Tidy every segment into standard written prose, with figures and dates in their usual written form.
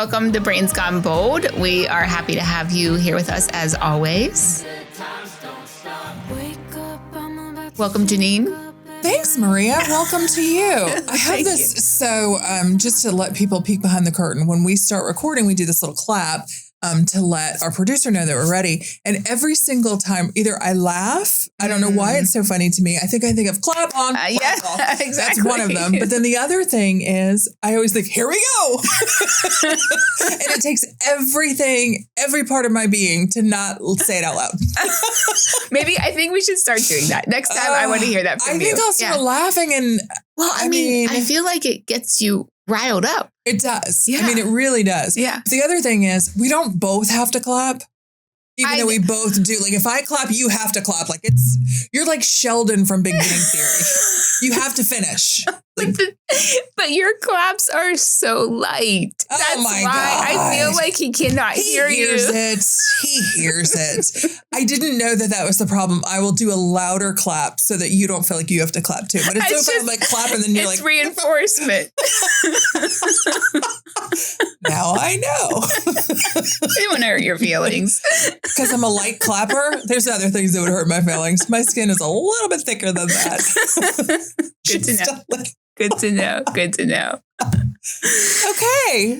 Welcome to Brains Gone Bold. We are happy to have you here with us as always. Welcome, Jeanine. Thanks, Maria. Welcome to you. I have this. So just to let people peek behind the curtain, when we start recording, we do this little clap to let our producer know that we're ready. And every single time, either I laugh, I don't know why it's so funny to me. I think of clap on, clap off. Exactly. That's one of them. But then the other thing is I always think, here we go. And it takes every part of my being to not say it out loud. Maybe I think we should start doing that. Next time I want to hear that from you. I think I'll start laughing. And well, I mean, I feel like it gets you riled up. It does. Yeah. I mean, it really does. Yeah. The other thing is we don't both have to clap. Even though we both do. Like if I clap, you have to clap. Like you're like Sheldon from Big Bang Theory. You have to finish. Like, but your claps are so light. That's my why God. I feel like he cannot hear you. He hears it. I didn't know that was the problem. I will do a louder clap so that you don't feel like you have to clap too. But it's so fun, like clap and then you're it's like reinforcement. Now I know. I don't want to hurt your feelings. Because I'm a light clapper. There's other things that would hurt my feelings. My skin is a little bit thicker than that. Good to know. Good to know. Good to know. Okay.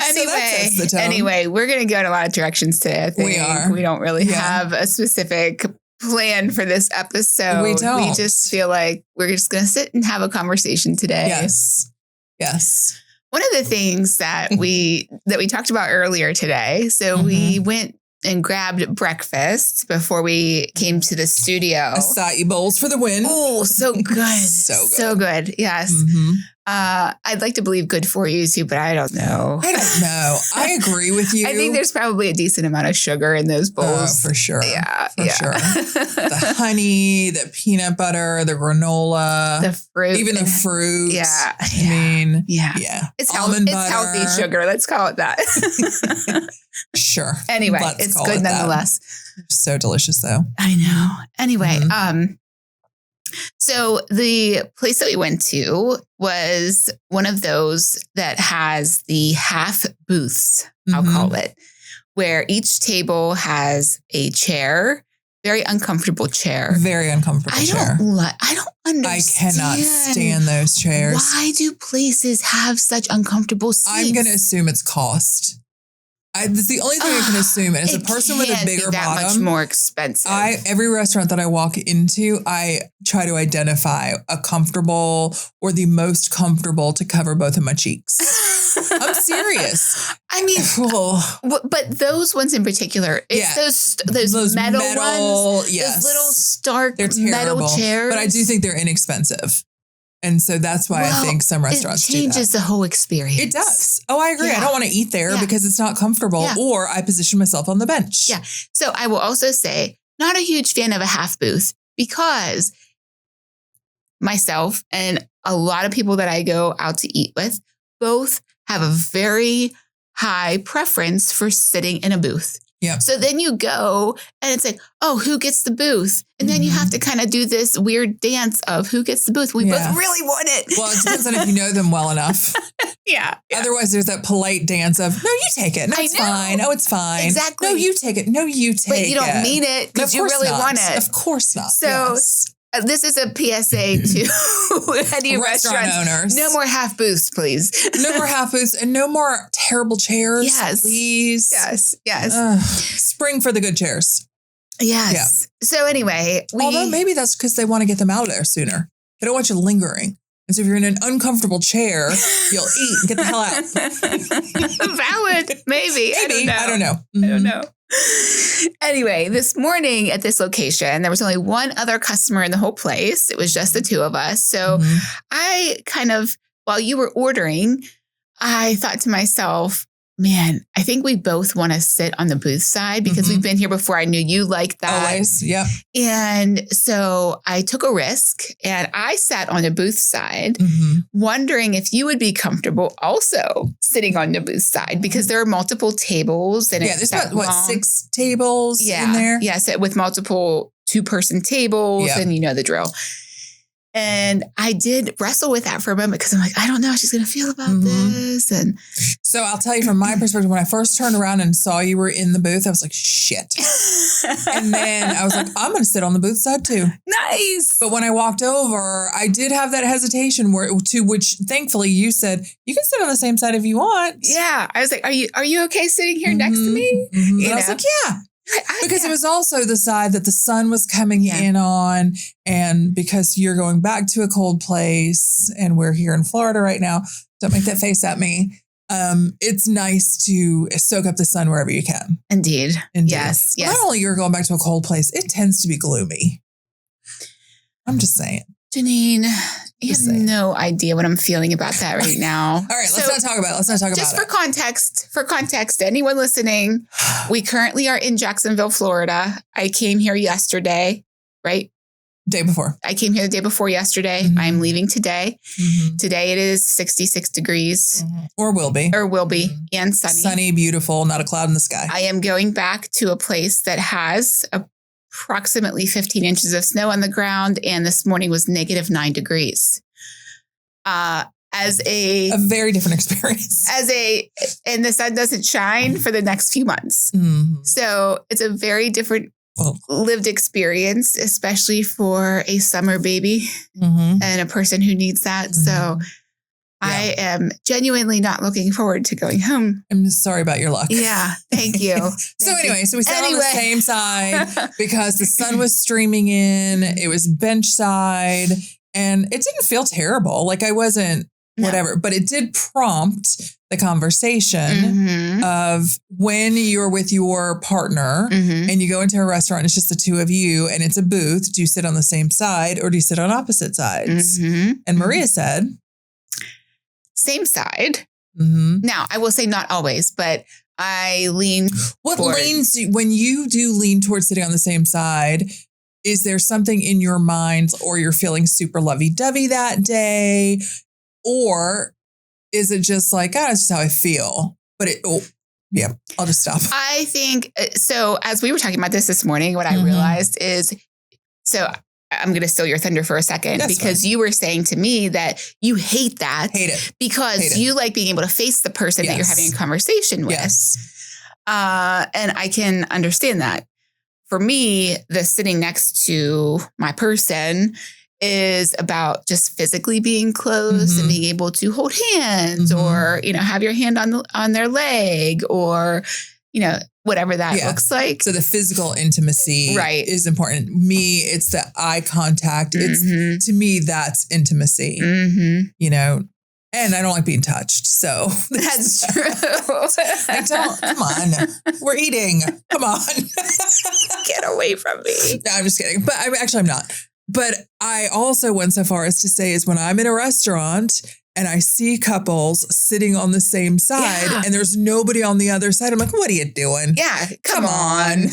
Anyway, we're going to go in a lot of directions today. I think we are. We don't really have a specific plan for this episode. We don't. We just feel like we're just going to sit and have a conversation today. Yes. One of the things that we talked about earlier today. So we went and grabbed breakfast before we came to the studio. Acai bowls for the win. Oh, so good. So good. Yes. Mm-hmm. I'd like to believe good for you too, but I don't know. I agree with you. I think there's probably a decent amount of sugar in those bowls. Oh, for sure. Yeah. For sure. The honey, the peanut butter, the granola. The fruit. Even the fruit. Yeah. I mean, yeah. It's healthy sugar. Let's call it that. Sure. Anyway, it's good nonetheless. So delicious though. I know. Anyway, so the place that we went to was one of those that has the half booths, I'll call it, where each table has a chair, very uncomfortable chair. Very uncomfortable chair. I don't understand. I cannot stand those chairs. Why do places have such uncomfortable seats? I'm going to assume it's cost. That's the only thing I can assume. And as a person with a bigger bottom, much more expensive. Every restaurant that I walk into, I try to identify a comfortable or the most comfortable to cover both of my cheeks. I'm serious. I mean, but those ones in particular, it's those metal ones, those little stark metal chairs. But I do think they're inexpensive. And so that's why I think some restaurants do that. It changes the whole experience. It does. Oh, I agree. Yeah. I don't want to eat there because it's not comfortable or I position myself on the bench. Yeah. So I will also say, not a huge fan of a half booth because myself and a lot of people that I go out to eat with both have a very high preference for sitting in a booth. Yeah. So then you go and it's like, oh, who gets the booth? And then you have to kind of do this weird dance of who gets the booth. We both really want it. Well, it depends on if you know them well enough. Yeah. Otherwise, there's that polite dance of, no, you take it. No, it's fine. Oh, it's fine. Exactly. No, you take it. No, you take it. But you don't mean it because you really want it. Of course not. So this is a PSA to any restaurant owners. No more half booths, please. No more half booths and no more terrible chairs. Yes. Please. Yes. Spring for the good chairs. Yes. Yeah. So anyway. Although maybe that's because they want to get them out of there sooner. They don't want you lingering. And so if you're in an uncomfortable chair, you'll eat and get the hell out. Valid. Maybe. I don't know. I don't know. Anyway, this morning at this location, there was only one other customer in the whole place. It was just the two of us. So I kind of, while you were ordering, I thought to myself, man, I think we both want to sit on the booth side because we've been here before. I knew you liked that. Always, yep. And so I took a risk and I sat on the booth side, wondering if you would be comfortable also sitting on the booth side because there are multiple tables. And there's what, 6 tables in there? Yeah, so with multiple 2-person tables and you know the drill. And I did wrestle with that for a moment because I'm like, I don't know how she's going to feel about this. And so I'll tell you from my perspective, when I first turned around and saw you were in the booth, I was like, shit. And then I was like, I'm going to sit on the booth side too. Nice. But when I walked over, I did have that hesitation which thankfully you said, you can sit on the same side if you want. Yeah. I was like, are you okay sitting here next to me? And I was like, yeah. Because it was also the side that the sun was coming in on. And because you're going back to a cold place and we're here in Florida right now, don't make that face at me. It's nice to soak up the sun wherever you can. Indeed. Yes. Not only you're going back to a cold place, it tends to be gloomy. I'm just saying. Jeanine, you have no idea what I'm feeling about that right now. All right, let's not talk about it. Just for context, anyone listening, we currently are in Jacksonville, Florida. I came here yesterday, right? Day before. I came here the day before yesterday. I'm leaving today. Today it is 66 degrees. Or will be. And sunny. Sunny, beautiful, not a cloud in the sky. I am going back to a place that has approximately 15 inches of snow on the ground. And this morning was -9 degrees. As a very different experience. And the sun doesn't shine for the next few months. So it's a very different lived experience, especially for a summer baby and a person who needs that. So I am genuinely not looking forward to going home. I'm sorry about your luck. Yeah. Thank you. So we sat on the same side because the sun was streaming in. It was bench side and it didn't feel terrible. Like I wasn't whatever, but it did prompt the conversation of when you're with your partner and you go into a restaurant, and it's just the two of you and it's a booth. Do you sit on the same side or do you sit on opposite sides? And Maria said, same side. Now, I will say not always, but I lean. What leans when you do lean towards sitting on the same side? Is there something in your mind, or you're feeling super lovey-dovey that day, or is it just like, it's just how I feel? But I'll just stop. I think so. As we were talking about this morning, what I realized is I'm going to steal your thunder for a second because you were saying to me that you hate that. Hate it. Because you like being able to face the person that you're having a conversation with. And I can understand that. For me, the sitting next to my person is about just physically being close and being able to hold hands or, have your hand on their leg or, whatever that looks like. So the physical intimacy is important. Me, it's the eye contact. It's to me, that's intimacy, and I don't like being touched. So that's true. Come on. We're eating. Come on. Get away from me. No, I'm just kidding. But I'm not. But I also went so far as to say is when I'm in a restaurant and I see couples sitting on the same side and there's nobody on the other side, I'm like, what are you doing? Yeah, come on.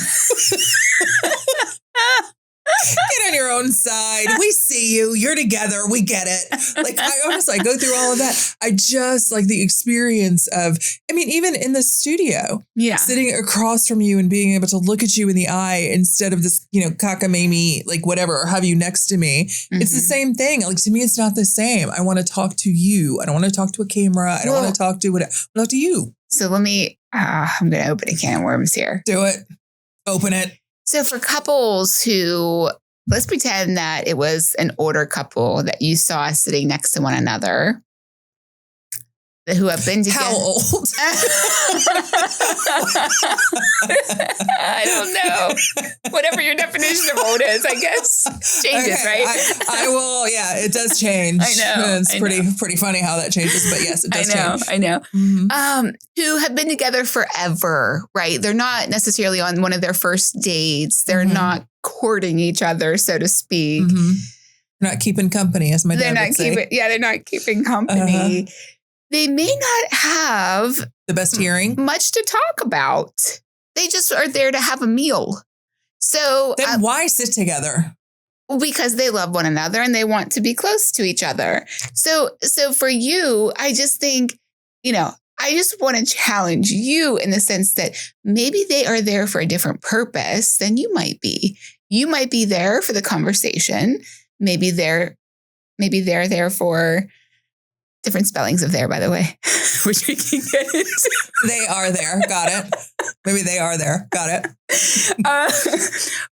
Get on your own side. We see you. You're together. We get it. Like, I go through all of that. I just like the experience of, even in the studio, sitting across from you and being able to look at you in the eye instead of this, cockamamie, like whatever, or have you next to me. It's the same thing. Like, to me, it's not the same. I want to talk to you. I don't want to talk to a camera. I don't want to talk to whatever. I want to talk to you. So let me, I'm going to open a can of worms here. Do it. Open it. So for couples who, let's pretend that it was an older couple that you saw sitting next to one another, who have been together. How old? I don't know. Whatever your definition of old is, I guess. Changes, right? I will. Yeah, it does change. I know. It's pretty funny how that changes, but yes, it does change. I know. Who have been together forever, right? They're not necessarily on one of their first dates. They're not courting each other, so to speak. They're not keeping company, as my dad would say. They're not keeping company. They may not have the best hearing, much to talk about. They just are there to have a meal. So then why sit together? Because they love one another and they want to be close to each other. So for you, I just think, I just want to challenge you in the sense that maybe they are there for a different purpose than you might be. You might be there for the conversation. Maybe they're maybe they're there for different spellings of there, by the way, which we can get into. They are there. Got it. Maybe they are there. Got it.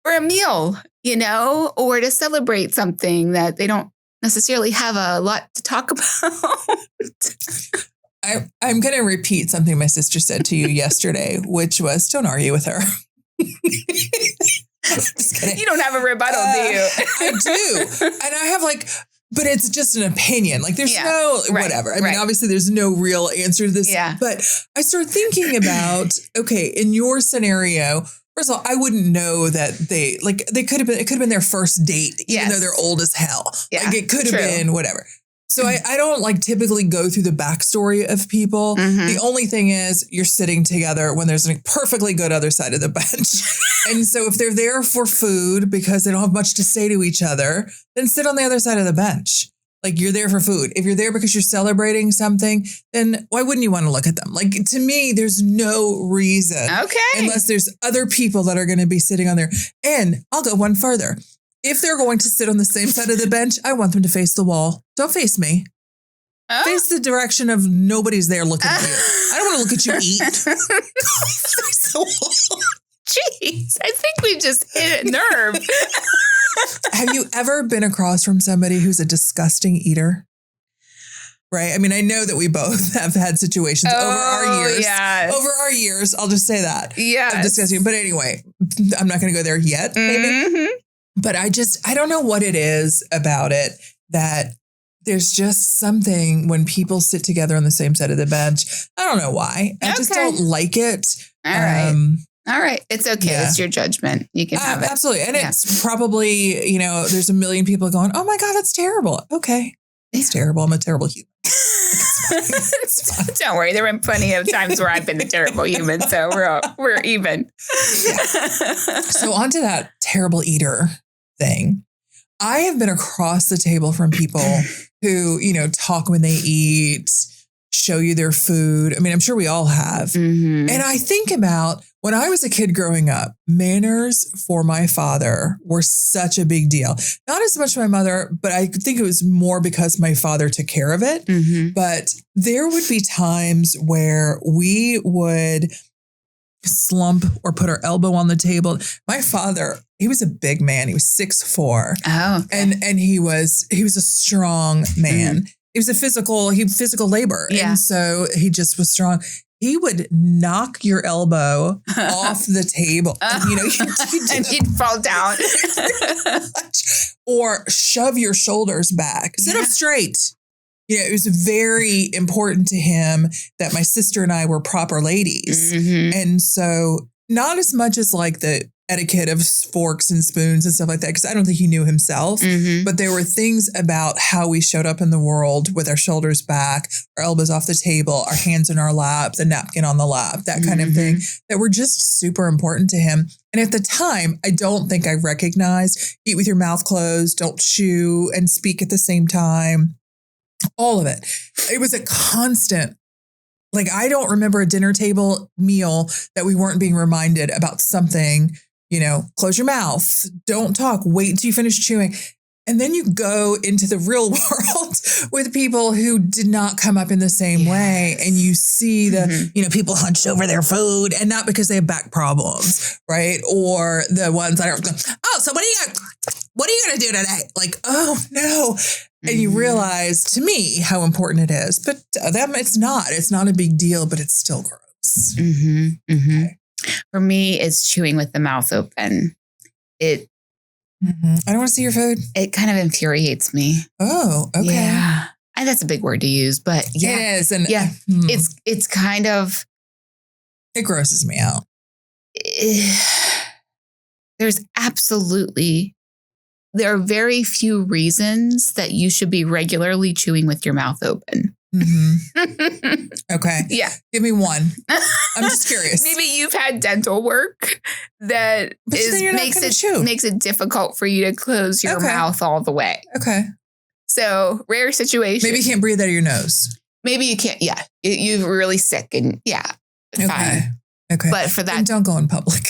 Or a meal, or to celebrate something that they don't necessarily have a lot to talk about. I'm going to repeat something my sister said to you yesterday, which was, don't argue with her. Just kidding. You don't have a rebuttal, do you? I do. And I have but it's just an opinion. There's whatever. I mean, obviously there's no real answer to this. Yeah. But I started thinking about, okay, in your scenario, first of all, I wouldn't know that it could have been their first date, even though they're old as hell. Yeah, it could have been whatever. So I don't typically go through the backstory of people. Mm-hmm. The only thing is you're sitting together when there's a perfectly good other side of the bench. And so if they're there for food because they don't have much to say to each other, then sit on the other side of the bench. You're there for food. If you're there because you're celebrating something, then why wouldn't you want to look at them? To me, there's no reason. Okay. Unless there's other people that are going to be sitting on there. And I'll go one further. If they're going to sit on the same side of the bench, I want them to face the wall. Don't face me. Oh. Face the direction of nobody's there looking at you. I don't want to look at you eat. Face the wall. Jeez, I think we just hit a nerve. Have you ever been across from somebody who's a disgusting eater? Right. I mean, I know that we both have had situations over our years. Yes. Over our years, I'll just say that. Yeah. Disgusting. But anyway, I'm not going to go there yet, maybe. Mm-hmm. But I don't know what it is about it that there's just something when people sit together on the same side of the bench. I don't know why. I just don't like it. All right. All right. It's okay. Yeah. It's your judgment. You can have it. Absolutely. And it's probably, there's a million people going, oh my God, that's terrible. Okay. It's terrible. I'm a terrible human. It's fine. Don't worry. There have been plenty of times where I've been the terrible human. So we're even. So on to that terrible eater thing. I have been across the table from people who, talk when they eat, show you their food. I mean, I'm sure we all have. Mm-hmm. And I think about when I was a kid growing up, manners for my father were such a big deal. Not as much my mother, but I think it was more because my father took care of it. Mm-hmm. But there would be times where we would slump or put our elbow on the table. My father, he was a big man. He was 6'4". Oh, okay. And he was a strong man. Mm-hmm. It was physical labor. Yeah. And so he just was strong. He would knock your elbow off the table. And, you'd fall down. Or shove your shoulders back. Sit up straight. It was very important to him that my sister and I were proper ladies. Mm-hmm. And so not as much as the etiquette of forks and spoons and stuff like that, because I don't think he knew himself, but there were things about how we showed up in the world with our shoulders back, our elbows off the table, our hands in our lap, the napkin on the lap, that kind of thing, that were just super important to him. And at the time, I don't think I recognized eat with your mouth closed, don't chew and speak at the same time. All of it. It was a constant. I don't remember a dinner table meal that we weren't being reminded about something, close your mouth, don't talk, wait until you finish chewing. And then you go into the real world with people who did not come up in the same way. And you see the, people hunched over their food, and not because they have back problems, right? Or the ones that are, so what are you going to do today? Oh no. And you realize, to me, how important it is. But them, it's not a big deal, but it's still gross. Mm-hmm. Mm-hmm. Okay. For me, it's chewing with the mouth open. I don't want to see your food. It kind of infuriates me. Oh, okay. Yeah. And that's a big word to use, but yeah. It is. And it's kind of. It grosses me out. There are very few reasons that you should be regularly chewing with your mouth open. Mm-hmm. Okay. Yeah. Give me one. I'm just curious. Maybe you've had dental work that makes it difficult for you to close your mouth all the way. Okay. So rare situation. Maybe you can't breathe out of your nose. Maybe you can't. Yeah. You're really sick and fine. Okay. But for that. And don't go in public.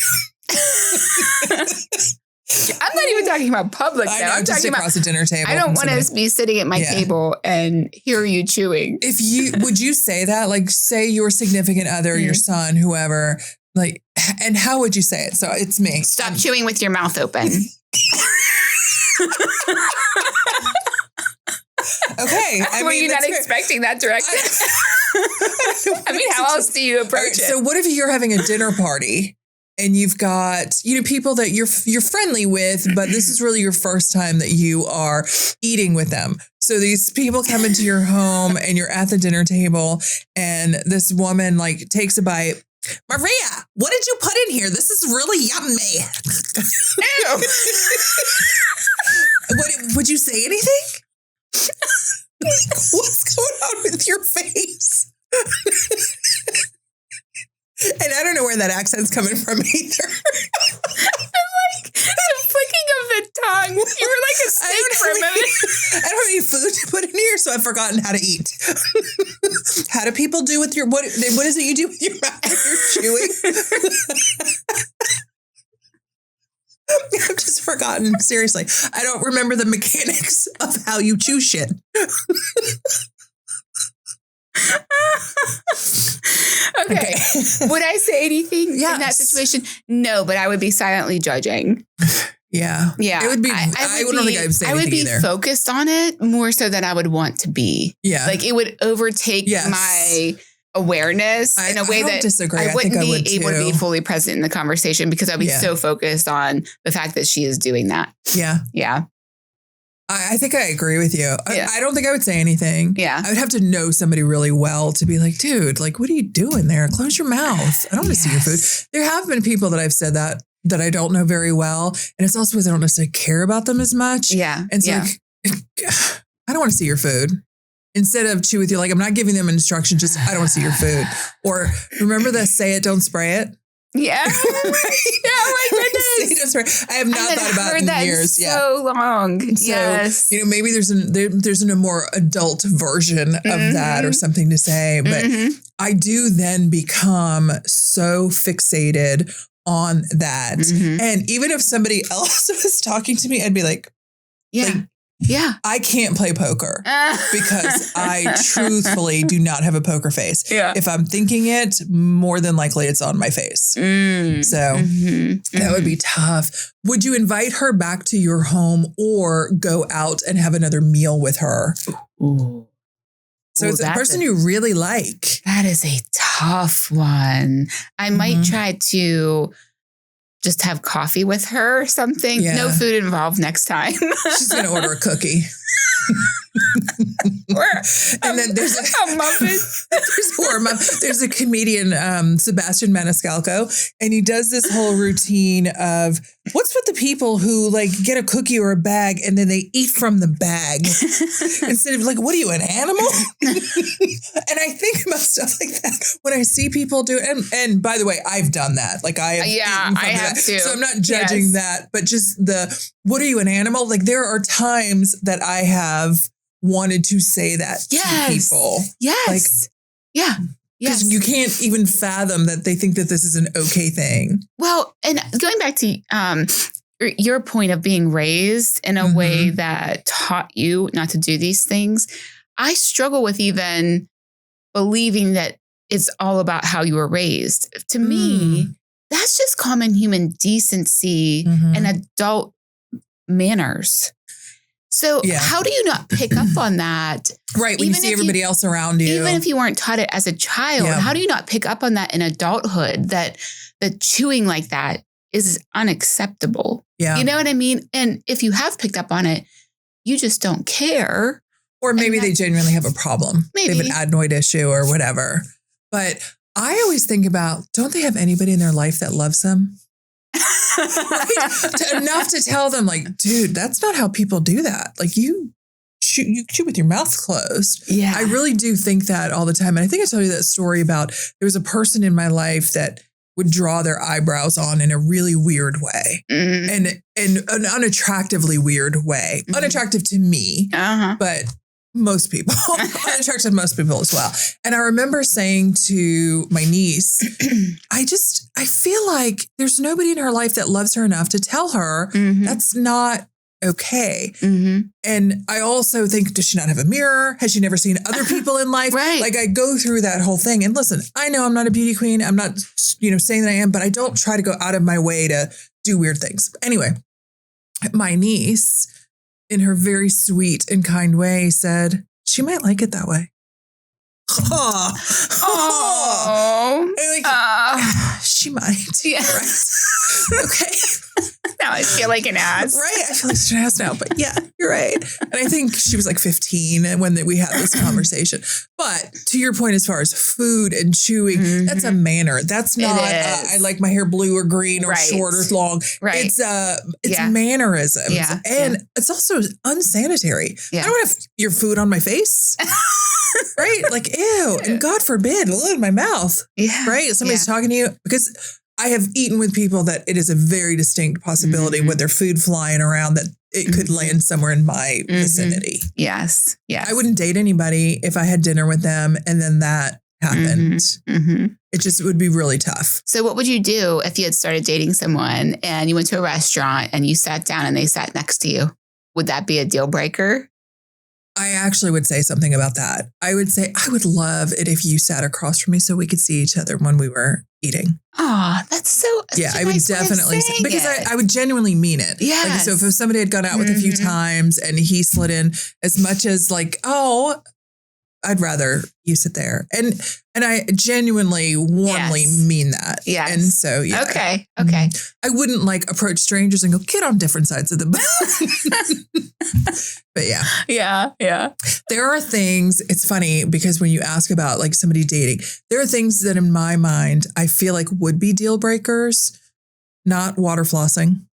I'm not even talking about public. I know, I'm talking about the dinner table. I don't want to be sitting at my table and hear you chewing. Would you say that? Like, say your significant other, your son, whoever, like, and how would you say it? So it's me. Stop chewing with your mouth open. Okay. Were you not expecting that direction? I mean, how else do you approach it? So what if you're having a dinner party and you've got, people that you're friendly with, but this is really your first time that you are eating with them. So these people come into your home and you're at the dinner table and this woman like takes a bite. Maria, what did you put in here? This is really yummy. Ew. Would you say anything? What's going on with your face? And I don't know where that accent's coming from either. Like the flicking of the tongue. You were like a snake for a moment. I don't have any food to put in here, so I've forgotten how to eat. How do people do with your, what is it you do with your mouth when you're chewing? I've just forgotten. Seriously. I don't remember the mechanics of how you chew shit. Okay. Would I say anything in that situation? No, but I would be silently judging. Yeah. Yeah. It would be, I don't think I would say anything either. I would be focused on it more so than I would want to be. Yeah. Like it would overtake my awareness in a way that disagree. I wouldn't be able to be fully present in the conversation because I'd be so focused on the fact that she is doing that. Yeah. Yeah. I think I agree with you. I don't think I would say anything. Yeah. I would have to know somebody really well to be like, dude, like, what are you doing there? Close your mouth. I don't want to see your food. There have been people that I've said that I don't know very well. And it's also because I don't necessarily care about them as much. Yeah. And so like, I don't want to see your food. Instead of chew with you, like, I'm not giving them instructions, just, I don't want to see your food. Or remember the say it, don't spray it? Yeah. Oh my goodness. I have not thought about it in years. So long. So, yes. Maybe there's a more adult version of that or something to say. But I do then become so fixated on that. And even if somebody else was talking to me, I'd be like, I can't play poker because I truthfully do not have a poker face. Yeah. If I'm thinking it, more than likely it's on my face. So that would be tough. Would you invite her back to your home or go out and have another meal with her? Ooh. So it's a person you really like. That is a tough one. I might try to just have coffee with her or something. Yeah. No food involved next time. She's going to order a cookie. And then there's a muffin. There's a comedian, Sebastian Maniscalco, and he does this whole routine of what's with the people who like get a cookie or a bag and then they eat from the bag instead of like, what are you, an animal? And I think about stuff like that when I see people do it. And by the way, I've done that. Like I have too. So I'm not judging that, but just what are you, an animal? Like there are times that I have wanted to say that to people. Yes. Like, because you can't even fathom that they think that this is an okay thing. Well, and going back to your point of being raised in a way that taught you not to do these things, I struggle with even believing that it's all about how you were raised. To me, that's just common human decency and adult manners. So how do you not pick up on that? Right. When you see everybody else around you. Even if you weren't taught it as a child, how do you not pick up on that in adulthood, that the chewing like that is unacceptable? Yeah. You know what I mean? And if you have picked up on it, you just don't care. Or maybe they genuinely have a problem. Maybe. They have an adenoid issue or whatever. But I always think about, don't they have anybody in their life that loves them? Right? Enough to tell them like, dude, that's not how people do that. Like you chew with your mouth closed. Yeah. I really do think that all the time. And I think I told you that story about there was a person in my life that would draw their eyebrows on in a really weird way and an unattractively weird way. Unattractive to me, but most people, unattractive to most people as well. And I remember saying to my niece, I feel like there's nobody in her life that loves her enough to tell her that's not okay. And I also think, does she not have a mirror? Has she never seen other people in life? Right. Like I go through that whole thing. And listen, I know I'm not a beauty queen. I'm not, saying that I am, but I don't try to go out of my way to do weird things. Anyway, my niece, in her very sweet and kind way, said she might like it that way. She might. Yeah. Right. Okay. Now I feel like an ass. Right. I feel like such an ass now, but yeah, you're right. And I think she was like 15 when we had this conversation. But to your point, as far as food and chewing, that's a manner. That's not, I like my hair blue or green or short or long. Right. It's mannerisms. Yeah. And it's also unsanitary. Yeah. I don't want to have your food on my face. Right? Like, ew. And God forbid, in my mouth. Yeah. Right? Somebody's talking to you. Because I have eaten with people that it is a very distinct possibility with their food flying around that it could land somewhere in my vicinity. Yes. Yes. I wouldn't date anybody if I had dinner with them and then that happened. It just would be really tough. So what would you do if you had started dating someone and you went to a restaurant and you sat down and they sat next to you? Would that be a deal breaker? I actually would say something about that. I would say, I would love it if you sat across from me so we could see each other when we were eating. Oh, that's so yeah, I would definitely say, because I would genuinely mean it. Yeah. Like, so if somebody had gone out with a few times and he slid in, as much as like, oh, I'd rather you sit there. And I genuinely, warmly mean that. Yes. And so, yeah. Okay. I wouldn't like approach strangers and go, get on different sides of the boat. But yeah. Yeah. There are things, it's funny because when you ask about like somebody dating, there are things that in my mind, I feel like would be deal breakers, not water flossing.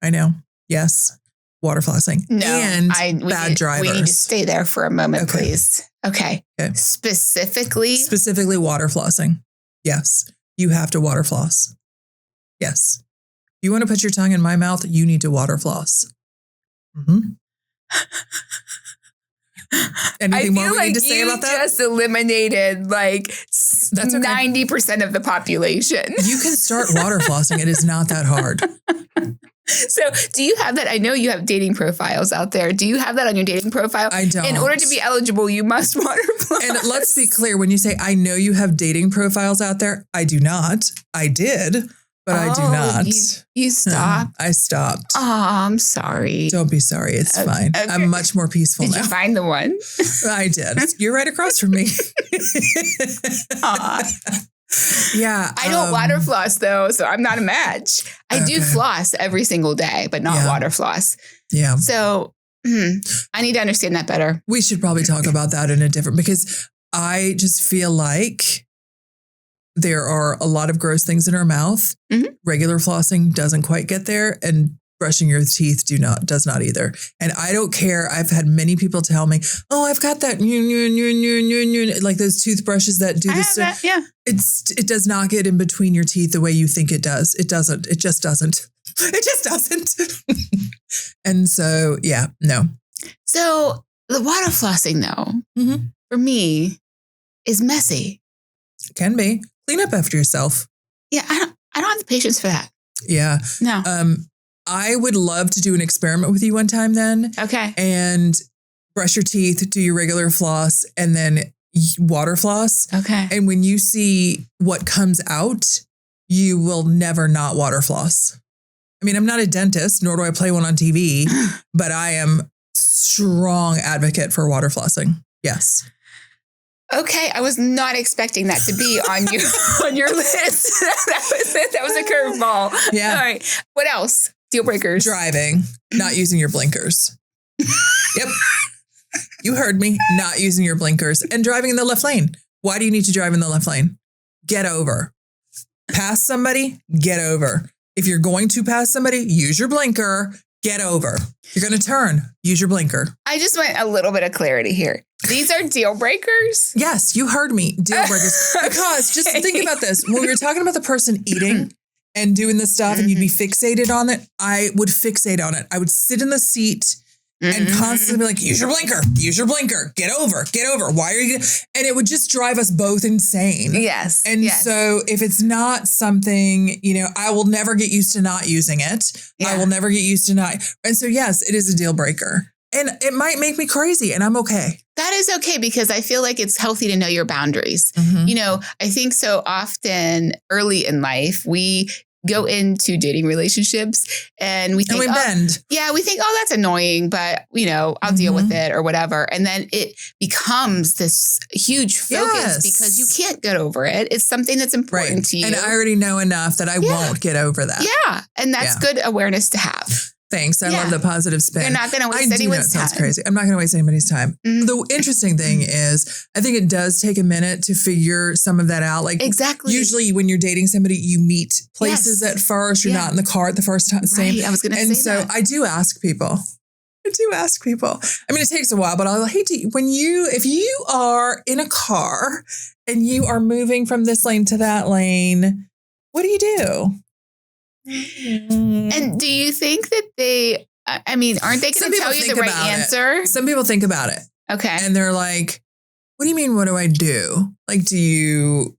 I know. Yes. Water flossing. No. And bad drivers. We need to stay there for a moment, please. Okay. Specifically water flossing. Yes. You have to water floss. Yes. You want to put your tongue in my mouth, you need to water floss. Anything more we need to say about that? Just eliminated like that's okay. 90% of the population. You can start water flossing. It is not that hard. So do you have that? I know you have dating profiles out there. Do you have that on your dating profile? I don't. In order to be eligible, you must water floss. And let's be clear. When you say, I know you have dating profiles out there, I do not. I did, but I do not. You stopped? I stopped. Oh, I'm sorry. Don't be sorry. It's fine. Okay. I'm much more peaceful now. Did you find the one? I did. You're right across from me. Yeah. I don't water floss though, so I'm not a match. I do floss every single day, but not water floss. Yeah. So I need to understand that better. We should probably talk about that in a different, because I just feel like there are a lot of gross things in our mouth. Regular flossing doesn't quite get there, and brushing your teeth does not either. And I don't care. I've had many people tell me, oh, I've got that like those toothbrushes that do this. Yeah. It does not get in between your teeth the way you think it does. It doesn't. It just doesn't. It just doesn't. And so, yeah, no. So the water flossing though, for me is messy. Can be. Clean up after yourself. Yeah. I don't have the patience for that. Yeah. No. I would love to do an experiment with you one time then. Okay. And brush your teeth, do your regular floss, and then water floss. Okay. And when you see what comes out, you will never not water floss. I mean, I'm not a dentist, nor do I play one on TV, but I am strong advocate for water flossing. Yes. Okay, I was not expecting that to be on your list. that was a curveball. Yeah. All right. What else? Deal breakers. Driving, not using your blinkers. Yep. You heard me. Not using your blinkers and driving in the left lane. Why do you need to drive in the left lane? Get over. Pass somebody, get over. If you're going to pass somebody, use your blinker, get over. You're going to turn, use your blinker. I just want a little bit of clarity here. These are deal breakers? Yes, you heard me. Deal breakers. Because just think about this. When we were talking about the person eating and doing this stuff and you'd be fixated on it, I would fixate on it. I would sit in the seat and constantly like, use your blinker, get over. Why are you? And it would just drive us both insane. Yes. And so if it's not something, I will never get used to not using it. Yeah. I will never get used to not. And so, yes, it is a deal breaker. And it might make me crazy, and I'm okay. That is okay, because I feel like it's healthy to know your boundaries. I think so often early in life, we go into dating relationships and we think, we bend. We think, that's annoying, but I'll deal with it or whatever. And then it becomes this huge focus because you can't get over it. It's something that's important to you. And I already know enough that I won't get over that. Yeah. And that's good awareness to have. Thanks. I love the positive spin. You're not going to waste anyone's time. Sounds crazy. I'm not going to waste anybody's time. The interesting thing is, I think it does take a minute to figure some of that out. Like, exactly. Usually when you're dating somebody, you meet places at first. You're not in the car at the first time. Right. I was going to say that. And so I do ask people. I mean, it takes a while, but I'll like, hey, if you are in a car and you are moving from this lane to that lane, what do you do? And do you think that aren't they going to tell you the right answer? Some people think about it. Okay. And they're like, what do you mean, what do I do? Like, do you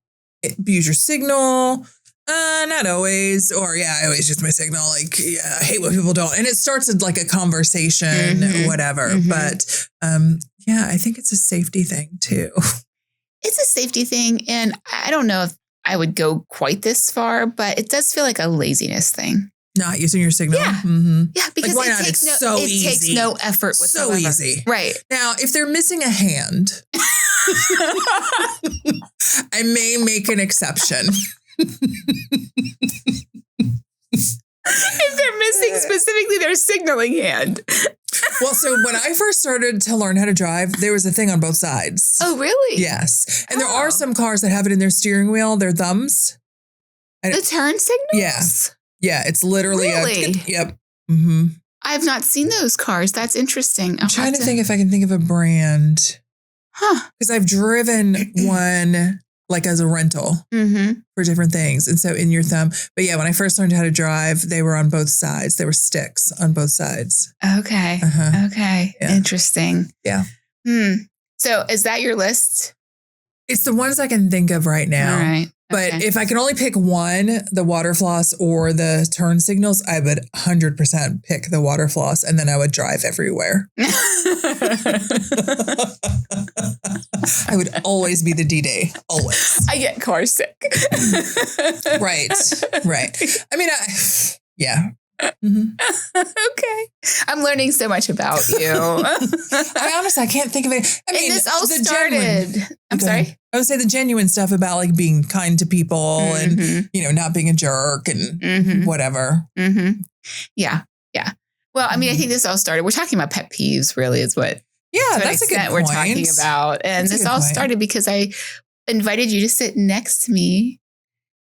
use your signal? Not always. Or, I always use my signal. Like, I hate when people don't. And it starts with like a conversation, whatever. But, I think it's a safety thing too. It's a safety thing. And I don't know if I would go quite this far, but it does feel like a laziness thing. Not using your signal? Yeah. Mm-hmm. Yeah, because like, it takes no effort whatsoever. So easy. Right. Now, if they're missing a hand, I may make an exception. If they're missing specifically their signaling hand. Well, so when I first started to learn how to drive, there was a thing on both sides. Oh, really? Yes. And there are some cars that have it in their steering wheel, their thumbs. The turn signals? Yes. Yeah, it's literally yep. I've not seen those cars. That's interesting. I'm trying to think if I can think of a brand. Because I've driven one like as a rental for different things. And so in your thumb. But when I first learned how to drive, they were on both sides. There were sticks on both sides. Okay. Okay. Yeah. Interesting. Yeah. So is that your list? It's the ones I can think of right now. All right. But if I can only pick one, the water floss or the turn signals, I would 100% pick the water floss, and then I would drive everywhere. I would always be the D-Day. Always. I get car sick. Right. I mean, Okay. I'm learning so much about you. I can't think of it. I mean, this all started. I'm sorry? I would say the genuine stuff about like being kind to people and, not being a jerk and whatever. Yeah. Well, I mean, I think this all started. We're talking about pet peeves, really, is what. Yeah, that's a good point. We're talking about. And this all started because I invited you to sit next to me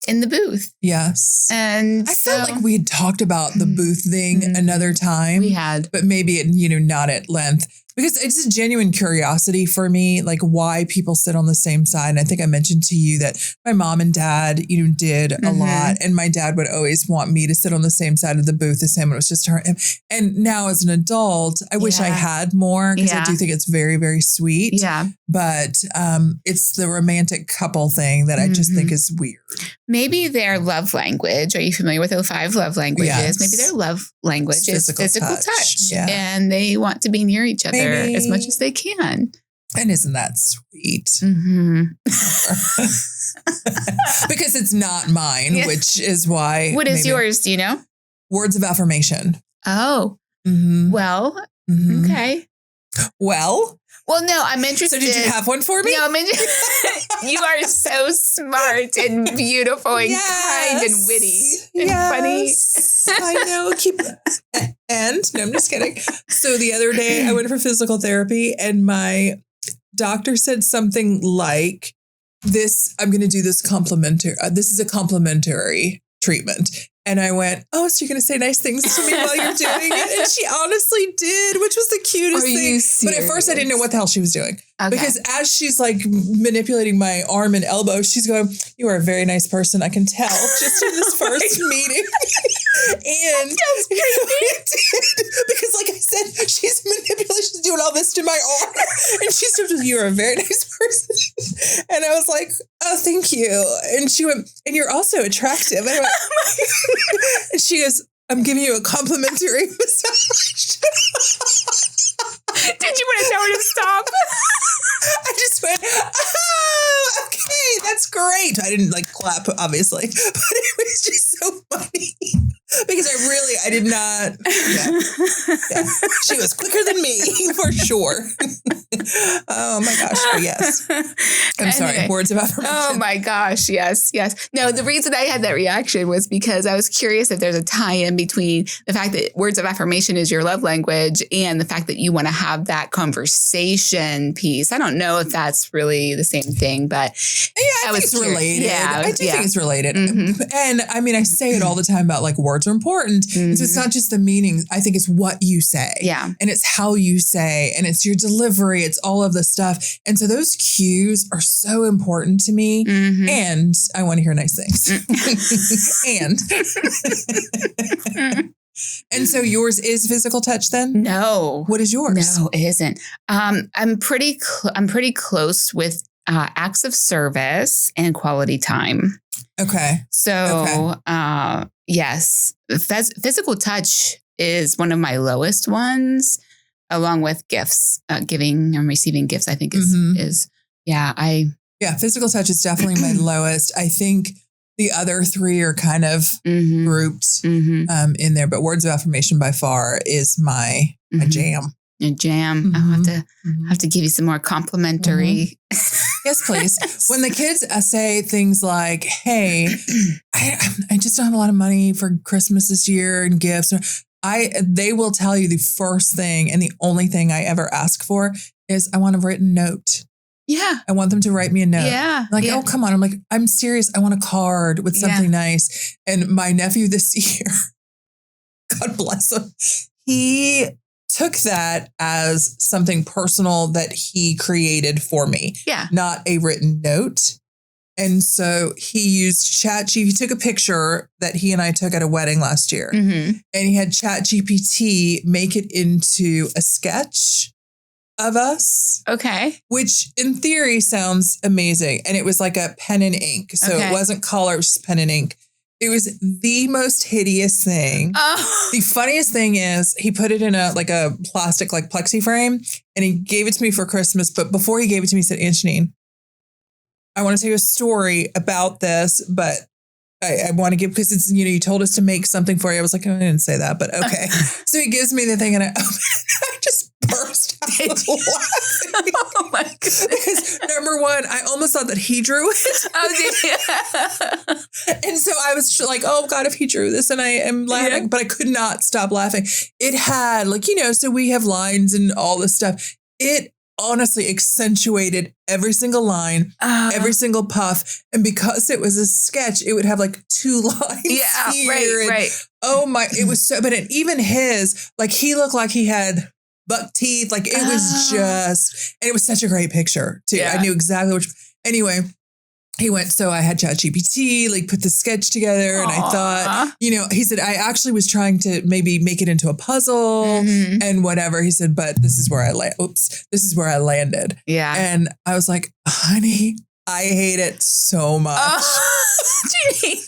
in the booth. Yes. And I felt like we had talked about the booth thing another time. We had. But maybe, not at length. Because it's a genuine curiosity for me, like why people sit on the same side. And I think I mentioned to you that my mom and dad, did a lot. And my dad would always want me to sit on the same side of the booth as him. It was just her. And now as an adult, I wish I had more because I do think it's very, very sweet. Yeah. But it's the romantic couple thing that I just think is weird. Maybe their love language. Are you familiar with the 5 love languages? Yes. Maybe their love language is physical touch. Yeah. And they want to be near each other as much as they can. And isn't that sweet? Because it's not mine, which is why. What is yours? Do you know? Words of affirmation. Oh. Well, okay. Well, no, I'm interested. So did you have one for me? No, I'm interested. You are so smart and beautiful and kind and witty and funny. I know. No, I'm just kidding. So the other day I went for physical therapy and my doctor said something like, I'm going to do this complimentary. This is a complimentary treatment. And I went, oh, so you're going to say nice things to me while you're doing it? And she honestly did, which was the cutest thing. You serious? But at first I didn't know what the hell she was doing. Okay. Because as she's like manipulating my arm and elbow, she's going, you are a very nice person. I can tell just in this first meeting. And because like I said, she's manipulating, she's doing all this to my arm. And she said, you're a very nice person. And I was like, oh, thank you. And she went, and you're also attractive. And I went, and she goes, I'm giving you a complimentary massage. Did you want to tell her to stop? I just went, oh, okay, that's great. I didn't like clap, obviously, but it was just so funny because I did not. Yeah. She was quicker than me for sure. Oh my gosh. But yes. I'm sorry. Words of affirmation. Oh my gosh. Yes. Yes. No, the reason I had that reaction was because I was curious if there's a tie-in between the fact that words of affirmation is your love language and the fact that you want to have that conversation piece. I don't know if that's really the same thing, but yeah, I think it's related. Yeah, I do think it's related. Mm-hmm. And I mean, I say it all the time about like words are important. Mm-hmm. So it's not just the meaning. I think it's what you say. Yeah. And it's how you say, and it's your delivery. It's all of the stuff. And so those cues are so important to me. Mm-hmm. And I want to hear nice things. And so yours is physical touch then? No. What is yours? No, it isn't. I'm pretty close with acts of service and quality time. Okay. So, yes, physical touch is one of my lowest ones, along with gifts, giving and receiving gifts. I think is physical touch is definitely my lowest. I think the other three are kind of grouped in there, but words of affirmation by far is my jam. A jam. I'll have to give you some more complimentary. Yes, please. When the kids say things like, hey, I just don't have a lot of money for Christmas this year and gifts. They will tell you the first thing and the only thing I ever ask for is I want a written note. Yeah. I want them to write me a note. Yeah. Like, oh, come on. I'm like, I'm serious. I want a card with something nice. And my nephew this year, God bless him, he took that as something personal that he created for me. Yeah. Not a written note. And so he used ChatGPT. He took a picture that he and I took at a wedding last year. Mm-hmm. And he had ChatGPT make it into a sketch of us. Okay. Which in theory sounds amazing. And it was like a pen and ink. So it wasn't color, it was just pen and ink. It was the most hideous thing. Oh. The funniest thing is he put it in a plastic like plexi frame and he gave it to me for Christmas. But before he gave it to me, he said, Aunt Jeanine, I want to tell you a story about this, but I want to give, because it's, you told us to make something for you. I was like, oh, I didn't say that, but okay. So he gives me the thing and I open it. I just burst out laughing. Oh my goodness. Because number one, I almost thought that he drew it. Oh, did you? And so I was like, oh God, if he drew this, and I am laughing, but I could not stop laughing. It had so we have lines and all this stuff. It honestly accentuated every single line, every single puff. And because it was a sketch, it would have like two lines. Yeah, here right. Oh my, it was so, but even his, like he looked like he had buck teeth. Like it was just, and it was such a great picture too. Yeah. I knew exactly anyway, he went, so I had ChatGPT, like put the sketch together. And I thought, he said, I actually was trying to maybe make it into a puzzle and whatever. He said, but this is where this is where I landed. Yeah. And I was like, honey, I hate it so much. And he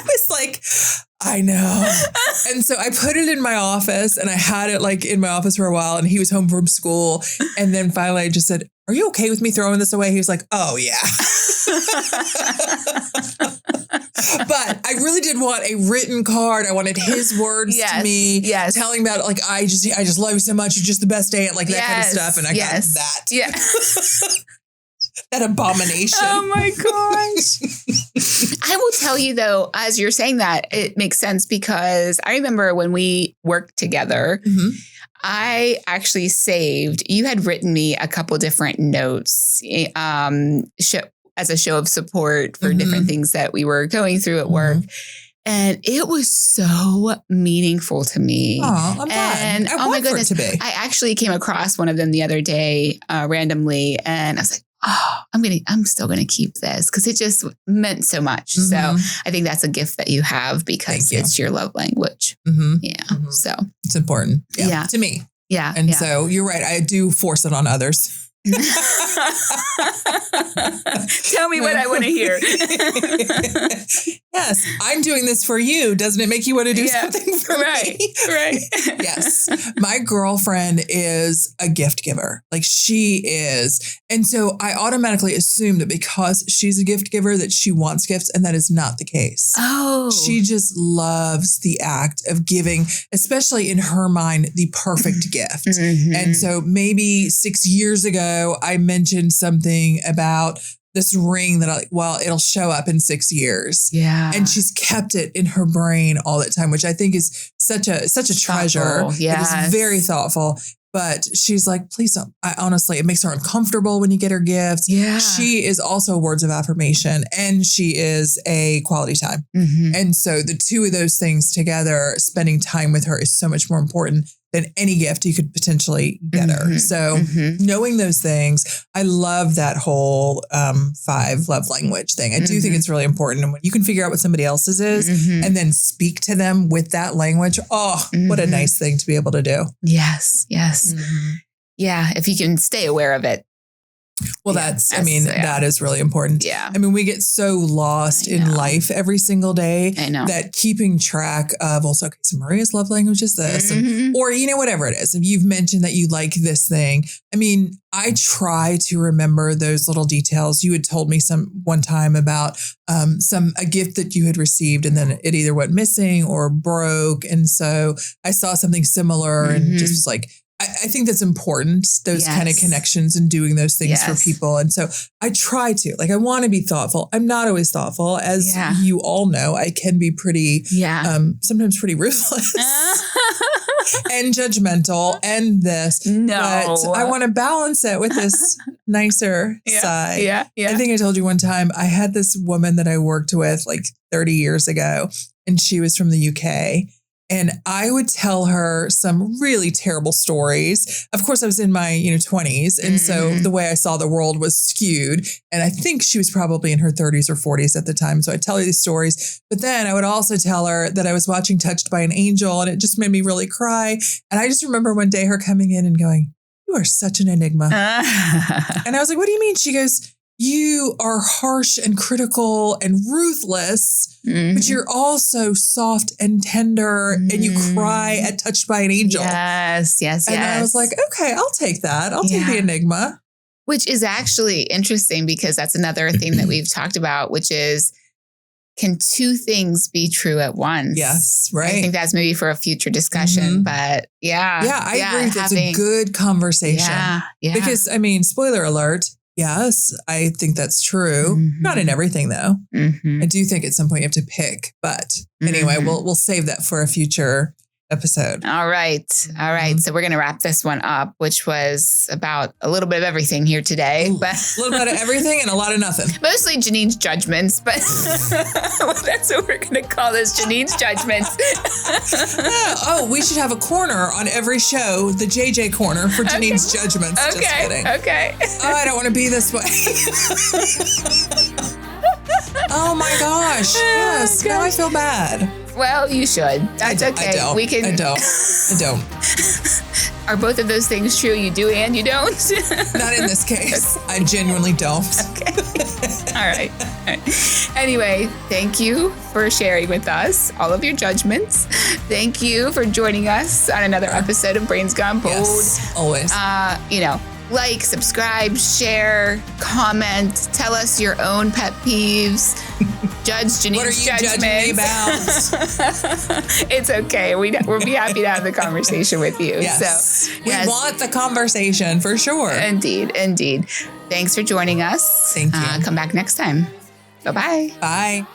was like, I know. And so I put it in my office and I had it like in my office for a while and he was home from school. And then finally I just said, are you okay with me throwing this away? He was like, oh yeah. But I really did want a written card. I wanted his words to me. Yes. Telling about like, I just love you so much. You're just the best aunt, like that kind of stuff. And I got that. Yeah. That abomination. Oh my gosh. I will tell you though, as you're saying that, it makes sense because I remember when we worked together, I actually saved, you had written me a couple different notes as a show of support for different things that we were going through at work. And it was so meaningful to me. Oh, I'm glad. And I want my goodness, for it to be. I actually came across one of them the other day randomly. And I was like, oh, I'm still going to keep this because it just meant so much. So I think that's a gift that you have because it's your love language. Yeah. So it's important. Yeah. To me. Yeah. And so you're right. I do force it on others. Tell me what I want to hear. Yes, I'm doing this for you. Doesn't it make you want to do something for me? Right. Yes. My girlfriend is a gift giver. Like she is. And so I automatically assume that because she's a gift giver that she wants gifts, and that is not the case. Oh. She just loves the act of giving, especially in her mind, the perfect gift. And so maybe 6 years ago, I mentioned something about this ring that it'll show up in 6 years. Yeah. And she's kept it in her brain all that time, which I think is such a treasure. Yes. It is very thoughtful. But she's like, please don't. Honestly, it makes her uncomfortable when you get her gifts. Yeah. She is also words of affirmation, and she is a quality time. And so the two of those things together, spending time with her is so much more important than any gift you could potentially get her. So knowing those things, I love that whole 5 love language thing. I do think it's really important. And when you can figure out what somebody else's is and then speak to them with that language, what a nice thing to be able to do. Yes. Yeah. If you can stay aware of it. Well, that is really important. Yeah. I mean, we get so lost in life every single day that keeping track of so Maria's love language is this, or, whatever it is. If you've mentioned that you like this thing, I mean, I try to remember those little details. You had told me one time about a gift that you had received and then it either went missing or broke. And so I saw something similar and just was like, I think that's important, those kind of connections and doing those things for people. And so I try to, I want to be thoughtful. I'm not always thoughtful. As you all know, I can be pretty, sometimes pretty ruthless and judgmental and this. No. But I want to balance it with this nicer side. Yeah. I think I told you one time, I had this woman that I worked with 30 years ago, and she was from the UK. And I would tell her some really terrible stories. Of course, I was in my 20s. And so the way I saw the world was skewed. And I think she was probably in her 30s or 40s at the time. So I'd tell her these stories. But then I would also tell her that I was watching Touched by an Angel, and it just made me really cry. And I just remember one day her coming in and going, "You are such an enigma." And I was like, "What do you mean?" She goes, "You are harsh and critical and ruthless, but you're also soft and tender, and you cry at Touched by an Angel." Yes. And I was like, okay, I'll take that. I'll take the enigma. Which is actually interesting because that's another thing that we've talked about, which is, can two things be true at once? Yes, right. I think that's maybe for a future discussion, but I agree. That's a good conversation. Yeah. Because, spoiler alert, yes, I think that's true. Not in everything, though. I do think at some point you have to pick. But anyway, we'll save that for a future episode. All right. So we're going to wrap this one up, which was about a little bit of everything here today. But a little bit of everything and a lot of nothing. Mostly Jeanine's judgments, but that's what we're going to call this, Jeanine's judgments. We should have a corner on every show, the JJ corner for Jeanine's judgments. Okay. Just kidding. Okay. I don't want to be this way. Oh my gosh. Yes. Now I feel bad. Well, you should. That's okay. I don't. I don't. Are both of those things true? You do and you don't? Not in this case. I genuinely don't. Okay. All right. Anyway, thank you for sharing with us all of your judgments. Thank you for joining us on another episode of Brains Gone Bold. Yes, always. Like, subscribe, share, comment, tell us your own pet peeves. Judge Jeanine's judgments. What are you judging me about? It's okay. We'll be happy to have the conversation with you. Yes. So, we want the conversation for sure. Indeed. Thanks for joining us. Thank you. Come back next time. Bye-bye. Bye.